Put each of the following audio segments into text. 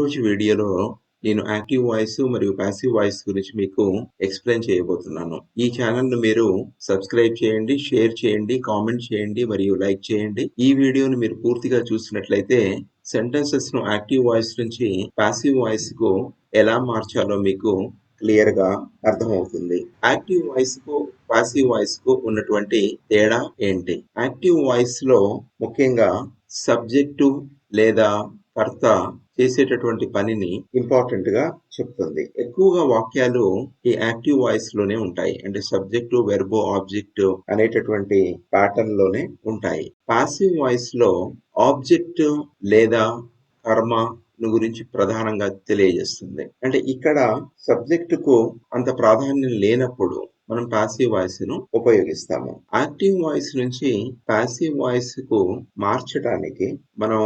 రోజు వీడియోలో నేను యాక్టివ్ వాయిస్ మరియు పాసివ్ వాయిస్ గురించి మీకు ఎక్స్ప్లెయిన్ చేయబోతున్నాను. ఈ ఛానల్‌ను మీరు సబ్స్క్రైబ్ చేయండి, షేర్ చేయండి, కామెంట్ చేయండి మరియు లైక్ చేయండి. ఈ వీడియోను మీరు పూర్తిగా చూసినట్లయితే సెంటెన్సెస్‌ను యాక్టివ్ వాయిస్ నుంచి పాసివ్ వాయిస్‌కు ఎలా మార్చాలో మీకు క్లియర్‌గా అర్థమవుతుంది. యాక్టివ్ వాయిస్‌కు, పాసివ్ వాయిస్‌కు ఉన్నటువంటి తేడా ఏంటి? యాక్టివ్ వాయిస్‌లో ముఖ్యంగా సబ్జెక్టు లేదా కర్త చేసేటటువంటి పనిని ఇంపార్టెంట్ గా చెప్తుంది. ఎక్కువగా వాక్యాలు ఈ యాక్టివ్ వాయిస్ లోనే ఉంటాయి. అంటే సబ్జెక్టు, వెర్బ్, ఆబ్జెక్ట్ అనేటటువంటి ప్యాటర్న్ లోనే ఉంటాయి. పాసివ్ వాయిస్ లో ఆబ్జెక్ట్ లేదా కర్మ గురించి ప్రధానంగా తెలియజేస్తుంది. అంటే ఇక్కడ సబ్జెక్ట్ కు అంత ప్రాధాన్యం లేనప్పుడు మనం పాసివ్ వాయిస్ ను ఉపయోగిస్తాము. యాక్టివ్ వాయిస్ నుంచి పాసివ్ వాయిస్ కు మార్చడానికి మనం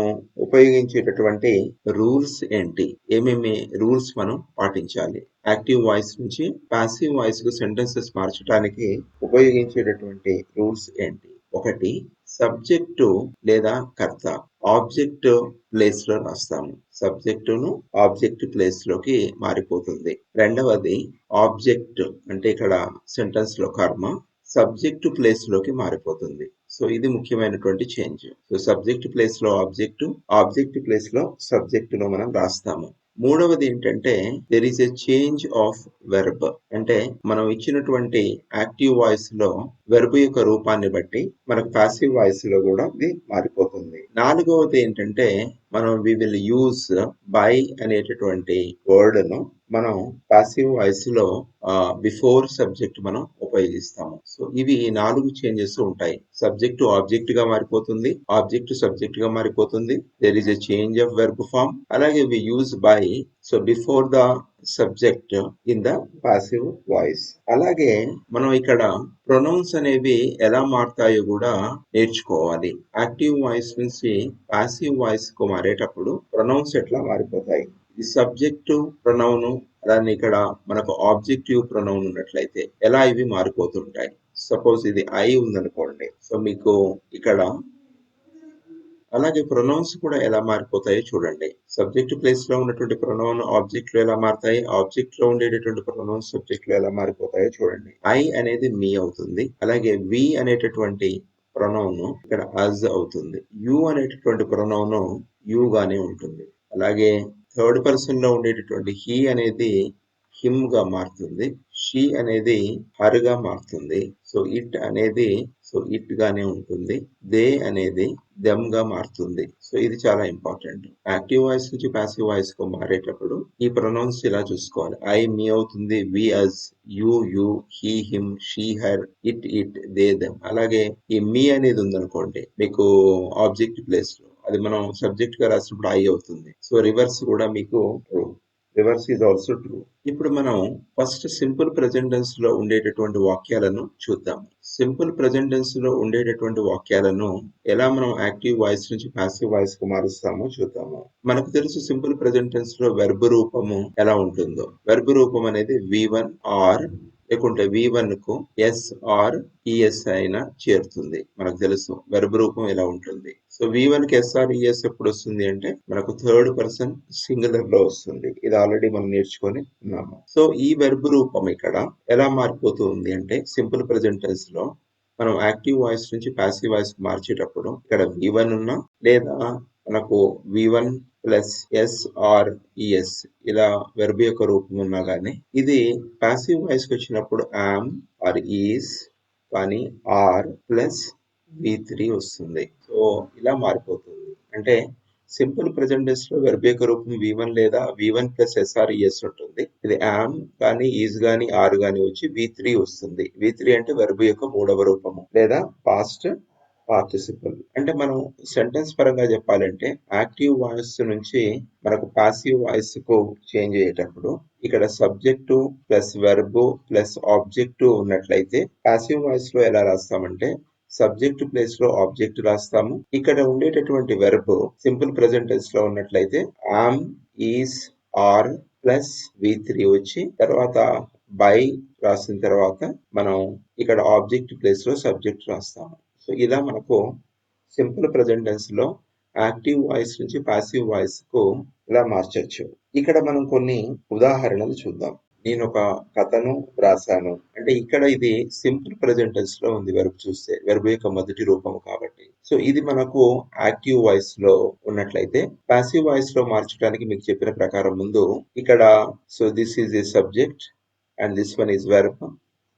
ఉపయోగించేటటువంటి రూల్స్ ఏంటి? ఏమేమి రూల్స్ మనం పాటించాలి? యాక్టివ్ వాయిస్ నుంచి పాసివ్ వాయిస్ కు సెంటెన్సెస్ మార్చడానికి ఉపయోగించేటటువంటి రూల్స్ ఏంటి? ఒకటి, సబ్జెక్టు లేదా కర్త ఆబ్జెక్ట్ ప్లేస్ లో రాస్తాము. సబ్జెక్టును ఆబ్జెక్ట్ ప్లేస్ లోకి మారిపోతుంది. రెండవది, ఆబ్జెక్ట్ అంటే ఇక్కడ సెంటెన్స్ లో కర్మ సబ్జెక్టు ప్లేస్ లోకి మారిపోతుంది. సో ఇది ముఖ్యమైనటువంటి చేంజ్. సో సబ్జెక్ట్ ప్లేస్ లో ఆబ్జెక్ట్, ఆబ్జెక్ట్ ప్లేస్ లో సబ్జెక్ట్ ను మనం రాస్తాము. మూడవది ఏంటంటే there is a change of verb. అంటే మనం ఇచ్చినటువంటి యాక్టివ్ వాయిస్ లో వెర్బ్ యొక్క రూపాన్ని బట్టి మనకు పాసివ్ వాయిస్ లో కూడా ఇది మారిపోతుంది. నాలుగవది ఏంటంటే మనం వి విల్ యూజ్ బై అనేటటువంటి వర్డ్ ను మనం పాసివ్ వాయిస్ లో బిఫోర్ సబ్జెక్ట్ మనం ఉపయోగిస్తాము. సో ఇవి ఈ 4 చేంజెస్ ఉంటాయి. సబ్జెక్ట్ ఆబ్జెక్ట్ గా మారిపోతుంది, ఆబ్జెక్ట్ సబ్జెక్ట్ గా మారిపోతుంది, there is a change of verb form, అలాగే we use by so before the subject in the passive voice. అలాగే మనం ఇక్కడ ప్రొనౌన్స్ అనేవి ఎలా మారుతాయో కూడా నేర్చుకోవాలి. యాక్టివ్ వాయిస్ నుంచి పాసివ్ వాయిస్ కు మారేటప్పుడు ప్రొనౌన్స్ ఎట్లా మారిపోతాయి? ఈ సబ్జెక్టు ప్రొనౌన్ దాన్ని ఇక్కడ మనకు ఆబ్జెక్టివ్ ప్రొనౌన్ ఉన్నట్లయితే ఎలా ఇవి మారిపోతుంటాయి? సపోజ్ ఇది ఐ ఉందనుకోండి. సో మీకు ఇక్కడ అలాగే ప్రొనౌన్స్ కూడా ఎలా మారిపోతాయో చూడండి. సబ్జెక్ట్ ప్లేస్ లో ఉన్నటువంటి ప్రొనౌన్ ఆబ్జెక్ట్ లో ఎలా మారుతాయి, ఆబ్జెక్ట్ లో ఉండేటటువంటి ప్రొనౌన్స్ సబ్జెక్ట్ లో ఎలా మారిపోతాయో చూడండి. ఐ అనేది మీ అవుతుంది, అలాగే వి అనేటటువంటి ప్రొనౌన్ ఇక్కడ అజ్ అవుతుంది, యు అనేటటువంటి ప్రొనౌన్ యు గానే ఉంటుంది. అలాగే థర్డ్ పర్సన్ లో ఉండేటటువంటి హీ అనేది హిమ్ గా మారుతుంది, షీ అనేది హర్ గా మారుతుంది, సో ఇట్ అనేది సో ఇట్ గానే ఉంటుంది, దే అనేది దెమ్ గా మారుతుంది. సో ఇది చాలా ఇంపార్టెంట్. యాక్టివ్ వాయిస్ నుంచి పాసివ్ వాయిస్ కు మారేటప్పుడు ఈ ప్రొనౌన్స్ ఇలా చూసుకోవాలి. ఐ మీ అవుతుంది, we us, you he him, she her, it they them. అలాగే ఈ మీ అనేది ఉందనుకోండి మీకు ఆబ్జెక్ట్ ప్లేస్ లో, అది మనం సబ్జెక్ట్ గా రాసినప్పుడు ఐ అవుతుంది. సో రివర్స్ కూడా మీకు true. Reverse is also true. ఇప్పుడు మనం ఫస్ట్ సింపుల్ ప్రెజెంట్ టెన్స్ లో ఉండేటటువంటి వాక్యాలను చూద్దాం. సింపుల్ ప్రెజెంట్ టెన్స్ లో ఉండేటటువంటి వాక్యాలను ఎలా మనం యాక్టివ్ వాయిస్ నుంచి పాసివ్ వాయిస్ కు మారుస్తామో చూద్దాము. మనకు తెలుసు సింపుల్ ప్రెజెంట్ టెన్స్ లో వెర్బ్ రూపము ఎలా ఉంటుందో. వెర్బ్ రూపం అనేది V1 ఆర్ లేకుంటే V1 కు ఎస్ ఆర్ ఈఎస్ అయినా చేరుతుంది. మనకు తెలుసు వెర్బ్ రూపం ఎలా ఉంటుంది. సో V1 కి ఎస్ ఆర్ ఈఎస్ ఎప్పుడు వస్తుంది అంటే మనకు థర్డ్ పర్సన్ సింగులర్ లో వస్తుంది. ఇది ఆల్రెడీ మనం నేర్చుకొని ఉన్నాము. సో ఈ వెర్బ్ రూపం ఇక్కడ ఎలా మారిపోతుంది అంటే సింపుల్ ప్రెజెంట్ టెన్స్ లో మనం యాక్టివ్ వాయిస్ నుంచి పాసివ్ వాయిస్ మార్చేటప్పుడు ఇక్కడ V1 ఉన్నా లేదా మనకు V1 plus s or es ఇలా వెర్బ్ యొక్క రూపం ఉన్నా గానీ ఇది పాసివ్ వాయిస్ కి వచ్చినప్పుడు యామ్ ఆర్ ఈస్ కానీ ఆర్ ప్లస్ V3 వస్తుంది. సో ఇలా మారిపోతుంది. అంటే సింపుల్ ప్రెజెంట్ టెన్స్ లో వెర్బ్ యొక్క రూపం V1 లేదా V1 ప్లస్ SRES ఉంటుంది. ఇది యామ్ కానీ ఈజ్ గానీ ఆర్ గానీ వచ్చి V3 వస్తుంది. V3 అంటే వెర్బ్ యొక్క మూడవ రూపము లేదా పాస్ట్ పార్టిసిపల్. అంటే మనం సెంటెన్స్ పరంగా చెప్పాలంటే యాక్టివ్ వాయిస్ నుంచి మనకు పాసివ్ వాయిస్ కు చేంజ్ అయ్యేటప్పుడు ఇక్కడ subject plus verb plus object ఉన్నట్లయితే పాసివ్ వాయిస్ లో ఎలా రాస్తామంటే సబ్జెక్ట్ ప్లేస్ లో ఆబ్జెక్ట్ రాస్తాము. ఇక్కడ ఉండేటటువంటి వెర్బ్ సింపుల్ ప్రెజెంట్ టెన్స్ లో ఉన్నట్లయితే ఆమ్, ఈస్, ఆర్ ప్లస్ V3 వచ్చి తర్వాత బై రాసిన తర్వాత మనం ఇక్కడ ఆబ్జెక్ట్ ప్లేస్ లో సబ్జెక్ట్ రాస్తాము. సో ఇలా మనకు సింపుల్ ప్రెజెంట్ టెన్స్ లో యాక్టివ్ వాయిస్ నుంచి పాసివ్ వాయిస్ కు ఇలా మార్చొచ్చు. ఇక్కడ మనం కొన్ని ఉదాహరణలు చూద్దాం. నేను ఒక కథను రాశాను అంటే ఇక్కడ ఇది సింపుల్ ప్రెజెంట్ టెన్స్ లో ఉంది వెర్బ్ చూస్తే వెర్బ్ యొక్క మొదటి రూపం కాబట్టి. సో ఇది మనకు యాక్టివ్ వాయిస్ లో ఉన్నట్లయితే పాసివ్ వాయిస్ లో మార్చడానికి మీకు చెప్పిన ప్రకారం ముందు ఇక్కడ so this is a subject and this one is verb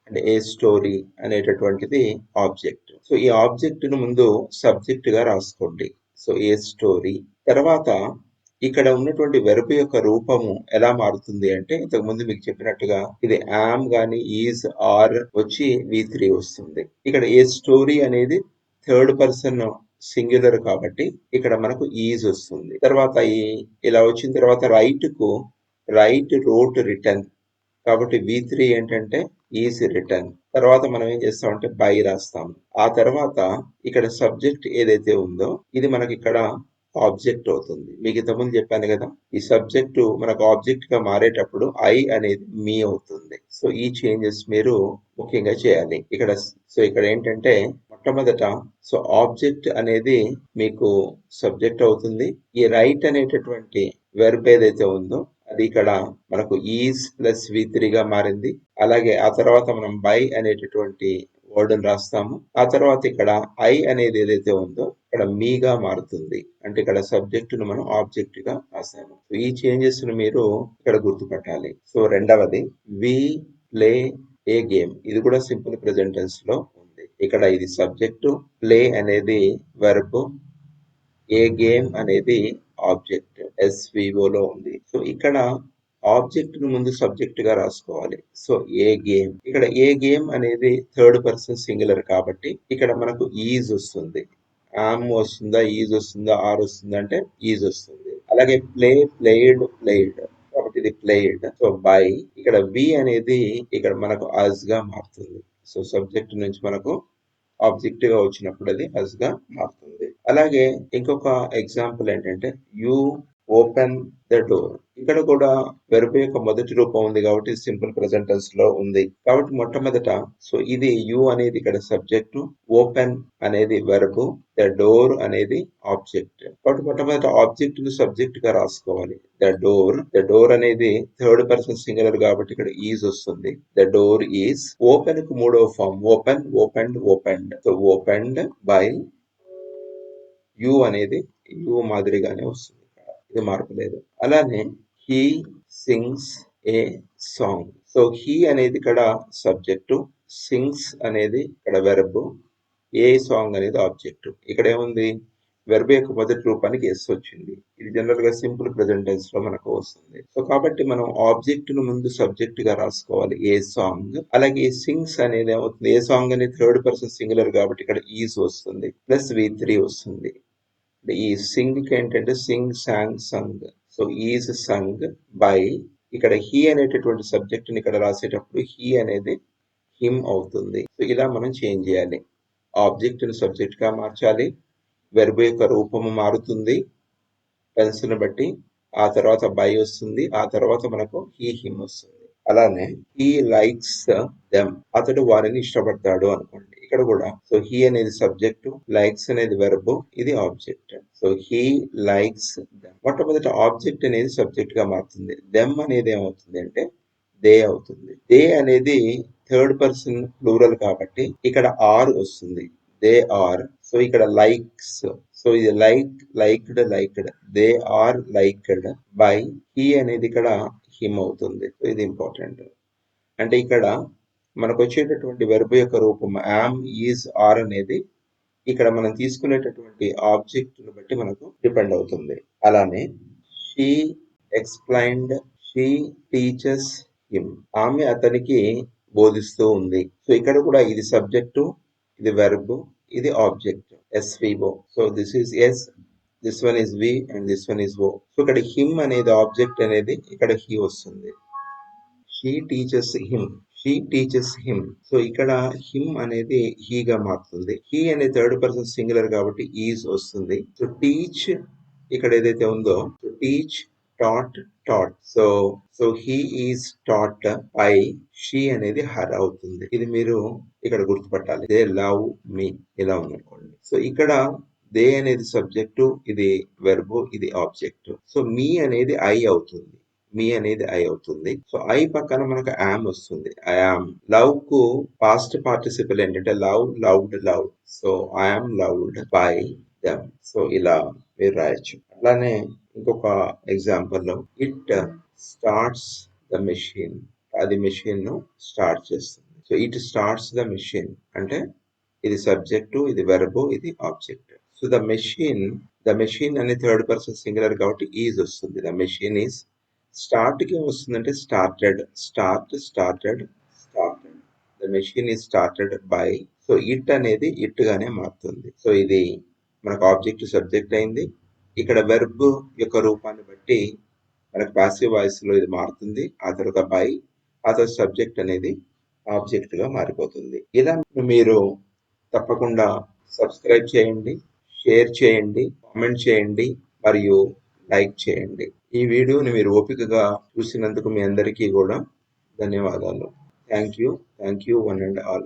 and A story అనేటటువంటిది ఆబ్జెక్ట్. సో ఈ ఆబ్జెక్ట్ ను ముందు సబ్జెక్ట్ గా రాసుకోండి. సో ఏ స్టోరీ తర్వాత ఇక్కడ ఉన్నటువంటి వెర్బ్ యొక్క రూపము ఎలా మారుతుంది అంటే ఇంతకు ముందు మీకు చెప్పినట్టుగా ఇది యామ్ గాని ఈజ్ ఆర్ వచ్చి V3 వస్తుంది. ఇక్కడ ఏ స్టోరీ అనేది థర్డ్ పర్సన్ సింగులర్ కాబట్టి ఇక్కడ మనకు ఈజ్ వస్తుంది. తర్వాత ఇలా వచ్చిన తర్వాత రైట్ కు రైట్ రోట్ రిటర్న్ కాబట్టి V3 ఏంటంటే ఈజ్ రిటర్న్. తర్వాత మనం ఏం చేస్తామంటే బై రాస్తాము. ఆ తర్వాత ఇక్కడ సబ్జెక్ట్ ఏదైతే ఉందో ఇది మనకి ఇక్కడ ఆబ్జెక్ట్ అవుతుంది. మీకు ఇంతకుముందు చెప్పాను కదా ఈ సబ్జెక్టు మనకు ఆబ్జెక్ట్ గా మారేటప్పుడు ఐ అనేది మీ అవుతుంది. సో ఈ చేంజెస్ మీరు ముఖ్యంగా చేయాలి ఇక్కడ. సో ఇక్కడ ఏంటంటే మొట్టమొదట సో ఆబ్జెక్ట్ అనేది మీకు సబ్జెక్ట్ అవుతుంది. ఈ రైట్ అనేటటువంటి వెర్బ్ ఏదైతే ఉందో అది ఇక్కడ మనకు ఈజ్ ప్లస్ V3 గా మారింది. అలాగే ఆ తర్వాత మనం బై అనేటటువంటి వర్డ్ రాస్తాము. ఆ తర్వాత ఇక్కడ ఐ అనేది ఏదైతే ఉందో ఇక్కడ మీగా మారుతుంది. అంటే ఇక్కడ సబ్జెక్ట్ ను మనం ఆబ్జెక్ట్ గా రాసాము. ఈ చేంజెస్ ను మీరు ఇక్కడ గుర్తుపట్టాలి. సో రెండవది వి ప్లే ఏ గేమ్ ఇది కూడా సింపుల్ ప్రెజెంట్ టెన్స్ లో ఉంది. ఇక్కడ ఇది సబ్జెక్టు, ప్లే అనేది వెర్బ్, ఏ గేమ్ అనేది ఆబ్జెక్ట్ SVO లో ఉంది. సో ఇక్కడ ఆబ్జెక్ట్ ను ముందు సబ్జెక్ట్ గా రాసుకోవాలి. సో ఏ గేమ్ ఇక్కడ ఏ గేమ్ అనేది థర్డ్ పర్సన్ సింగులర్ కాబట్టి ఇక్కడ మనకు ఈజ్ వస్తుంది. ఆమ్ వస్తుందా ఈజ్ వస్తుందా ఆర్ వస్తుందా అంటే ఈజ్ వస్తుంది. అలాగే ప్లే ప్లేడ్ ప్లేడ్ కాబట్టి ఇది ప్లేడ్. సో బై ఇక్కడ వి అనేది ఇక్కడ మనకు అస్ గా మారుతుంది. సో సబ్జెక్ట్ నుంచి మనకు ఆబ్జెక్ట్ గా వచ్చినప్పుడు అది అస్ గా మారుతుంది. అలాగే ఇంకొక ఎగ్జాంపుల్ ఏంటంటే యూ ఓపెన్ ద డోర్ ఇక్కడ కూడా వెర్బ్ యొక్క మొదటి రూపం ఉంది కాబట్టి సింపుల్ ప్రెజెంట్ టెన్స్ లో ఉంది. కాబట్టి మొట్టమొదట సో ఇది యూ అనేది ఇక్కడ సబ్జెక్టు, ఓపెన్ అనేది వెర్బ్, ద డోర్ అనేది ఆబ్జెక్ట్. కాబట్టి మొట్టమొదట ఆబ్జెక్ట్ ను సబ్జెక్ట్ గా రాసుకోవాలి. ద డోర్ అనేది థర్డ్ పర్సన్ సింగులర్ కాబట్టి ఇక్కడ ఈజ్ వస్తుంది. The door is. ఓపెన్ కు మూడవ form open opened opened. So opened by you అనేది యూ మాదిరిగానే వస్తుంది. ఇది మార్పు లేదు. అలానే he sings a song. So he అనేది ఇక్కడ సబ్జెక్టు, సింగ్స్ అనేది ఇక్కడ వెర్బ్, ఏ సాంగ్ అనేది ఆబ్జెక్ట్. ఇక్కడ ఏముంది వెర్బ్ యొక్క మొదటి రూపానికి ఎస్ వచ్చింది. ఇది జనరల్ గా సింపుల్ ప్రెజెంట్ టెన్స్ లో మనకు వస్తుంది. సో కాబట్టి మనం ఆబ్జెక్ట్ ను ముందు సబ్జెక్ట్ గా రాసుకోవాలి ఏ సాంగ్. అలాగే సింగ్స్ అనేది ఏమవుతుంది ఏ సాంగ్ అనేది థర్డ్ పర్సన్ సింగులర్ కాబట్టి ఇక్కడ ఈజ్ వస్తుంది ప్లస్ V3 వస్తుంది. ఈ సింగ్ కి ఏంటంటే Singh song Sung. So is sung by ఇక్కడ హీ అనేటటువంటి సబ్జెక్ట్ ని ఇక్కడ రాసేటప్పుడు హీ అనేది హిమ్ అవుతుంది. సో ఇలా మనం చేంజ్ చేయాలి. ఆబ్జెక్ట్ ని సబ్జెక్ట్ గా మార్చాలి. వెర్బ్ యొక్క రూపము మారుతుంది టెన్స్ ని బట్టి. ఆ తర్వాత బై వస్తుంది. ఆ తర్వాత మనకు హీ హిమ్ వస్తుంది. అలానే హీ లైక్స్ దెమ్ అతడు వారిని ఇష్టపడతాడు అనుకోండి. ఇక్కడ కూడా సో హీ అనేది సబ్జెక్టు, లైక్స్ అనేది వెర్బ్, ఇది object. So he likes them. మొట్టమొదటి ఆబ్జెక్ట్ అనేది సబ్జెక్ట్ గా మారుతుంది. దెమ్ అనేది ఏమవుతుంది అంటే దే అవుతుంది. దే అనేది థర్డ్ పర్సన్ ప్లూరల్ కాబట్టి ఇక్కడ ఆర్ వస్తుంది. They are. సో ఇక్కడ లైక్స్. సో ఇది liked they are liked by he అనేది ఇక్కడ హిమ్ అవుతుంది. ఇది ఇంపార్టెంట్. అంటే ఇక్కడ మనకు వచ్చేటటువంటి వెర్బ్ యొక్క రూపం యామ్ ఈజ్ ఆర్ అనేది ఇక్కడ మనం తీసుకునేటటువంటి ఆబ్జెక్ట్ ను బట్టి మనకు డిపెండ్ అవుతుంది. అలానే she explained, she teaches him ఆమె అతనికి బోధిస్తూ ఉంది. సో ఇక్కడ కూడా ఇది సబ్జెక్టు, ఇది వెర్బ్, ఇది object SVO. So this is s, this one is v and this one is o. So ఇక్కడ హిమ్ అనేది ఆబ్జెక్ట్ అనేది ఇక్కడ హీ వస్తుంది. She teaches him. సో ఇక్కడ హిమ్ అనేది హీగా మారుతుంది. హీ అనే థర్డ్ పర్సన్ సింగులర్ కాబట్టి ఈజ్ వస్తుంది. సో టీచ్ ఇక్కడ ఏదైతే ఉందో teach taught. So he is taught by she అనేది హర్ అవుతుంది. ఇది మీరు ఇక్కడ గుర్తుపట్టాలి. దే లవ్ మీ ఇలా ఉందనుకోండి. సో ఇక్కడ దే అనేది సబ్జెక్టు, ఇది వెర్బ్, ఇది ఆబ్జెక్ట్. సో మీ అనేది ఐ అవుతుంది. మీ అనేది ఐ అవుతుంది. సో ఐ పక్కన మనకు యామ్ వస్తుంది. I am. లవ్ కు పాస్ట్ పార్టిసిపల్ ఏంటంటే love, loved, love. So I am loved by them. So ఇలా మీరు రాయొచ్చు. అలానే ఇంకొక ఎగ్జాంపుల్ లో ఇట్ స్టార్ట్స్ ద మెషిన్. అది మెషిన్ ను స్టార్ట్ చేస్తుంది. So it starts the machine అంటే ఇది సబ్జెక్టు, ఇది వెర్బ్, ఇది ఆబ్జెక్ట్. సో ద మెషిన్ అనే థర్డ్ పర్సన్ సింగులర్ కాబట్టి ఈజ్ వస్తుంది. The machine is. స్టార్ట్ కి వస్తుందంటే started. Started. The machine is started by. So it అనేది ఇట్ గానే మారుతుంది. సో ఇది మనకు ఆబ్జెక్ట్ సబ్జెక్ట్ అయింది. ఇక్కడ వెర్బ్ యొక్క రూపాన్ని బట్టి మనకు పాసివ్ వాయిస్ లో ఇది మారుతుంది. ఆ తర్వాత బై, ఆ తర్వాత సబ్జెక్ట్ అనేది ఆబ్జెక్ట్ గా మారిపోతుంది. ఇలా మీరు తప్పకుండా సబ్స్క్రైబ్ చేయండి, షేర్ చేయండి, కామెంట్ చేయండి మరియు లైక్ చేయండి. ఈ వీడియోని మీరు ఓపికగా చూసినందుకు మీ అందరికీ కూడా ధన్యవాదాలు. Thank you one and all.